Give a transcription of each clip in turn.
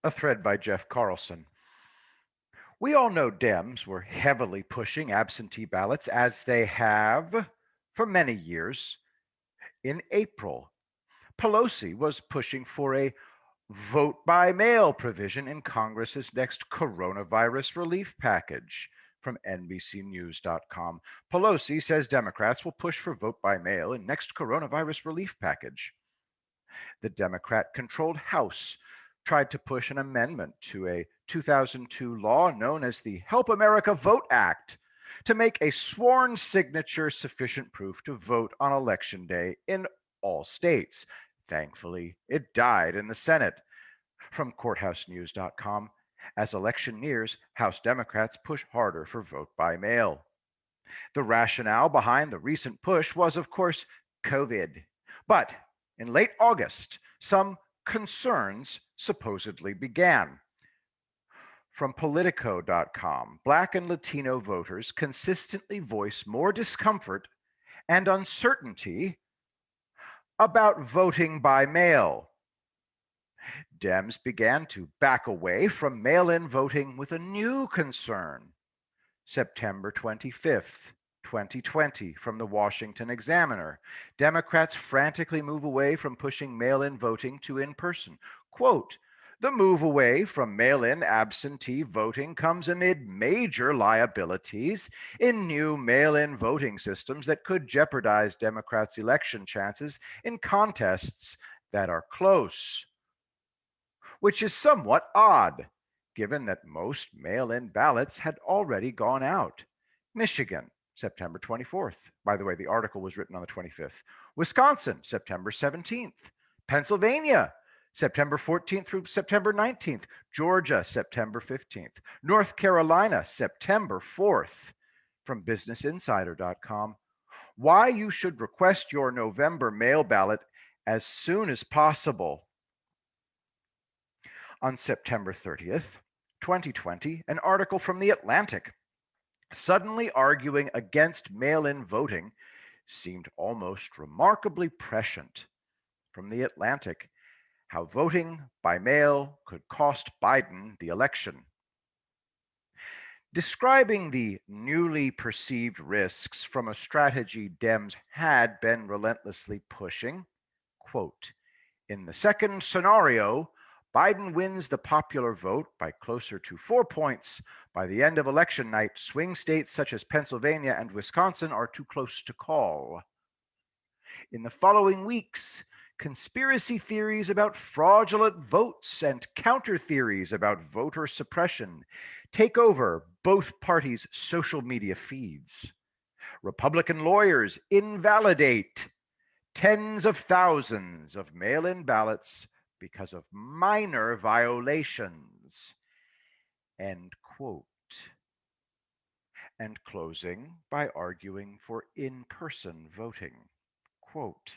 A thread by Jeff Carlson. We all know Dems were heavily pushing absentee ballots as they have for many years. In April, Pelosi was pushing for a vote by mail provision in Congress's next coronavirus relief package. From NBCnews.com. Pelosi says Democrats will push for vote by mail in next coronavirus relief package. The Democrat controlled House tried to push an amendment to a 2002 law known as the Help America Vote Act to make a sworn signature sufficient proof to vote on Election Day in all states. Thankfully, it died in the Senate. From courthousenews.com, as election nears, House Democrats push harder for vote by mail. The rationale behind the recent push was, of course, COVID. But in late August, some concerns supposedly began. From Politico.com, Black and Latino voters consistently voice more discomfort and uncertainty about voting by mail. Dems began to back away from mail-in voting with a new concern. September 25th, 2020, from the Washington Examiner. Democrats frantically move away from pushing mail-in voting to in-person. Quote, the move away from mail-in absentee voting comes amid major liabilities in new mail-in voting systems that could jeopardize Democrats' election chances in contests that are close, which is somewhat odd, given that most mail-in ballots had already gone out. Michigan, September 24th. By the way, the article was written on the 25th. Wisconsin, September 17th. Pennsylvania, September 14th through September 19th. Georgia, September 15th. North Carolina, September 4th. From businessinsider.com. Why you should request your November mail ballot as soon as possible. On September 30th, 2020, an article from The Atlantic. Suddenly arguing against mail-in voting seemed almost remarkably prescient. From The Atlantic, how voting by mail could cost Biden the election. Describing the newly perceived risks from a strategy Dems had been relentlessly pushing, quote, in the second scenario, Biden wins the popular vote by closer to 4 points. By the end of election night, swing states such as Pennsylvania and Wisconsin are too close to call. In the following weeks, conspiracy theories about fraudulent votes and counter theories about voter suppression take over both parties' social media feeds. Republican lawyers invalidate tens of thousands of mail-in ballots because of minor violations, end quote. And closing by arguing for in-person voting. Quote,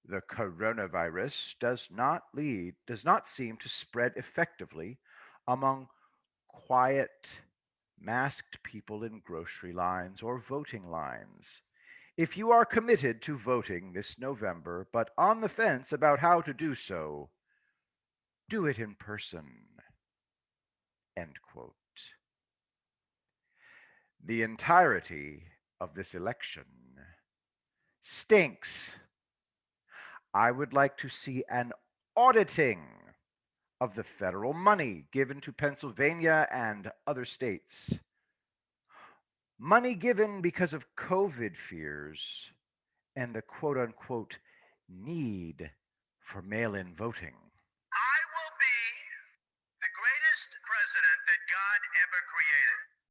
the coronavirus does not seem to spread effectively among quiet, masked people in grocery lines or voting lines. If you are committed to voting this November, but on the fence about how to do so, do it in person. End quote. The entirety of this election stinks. I would like to see an auditing of the federal money given to Pennsylvania and other states. Money given because of COVID fears and the quote unquote need for mail-in voting. I will be the greatest president that God ever created.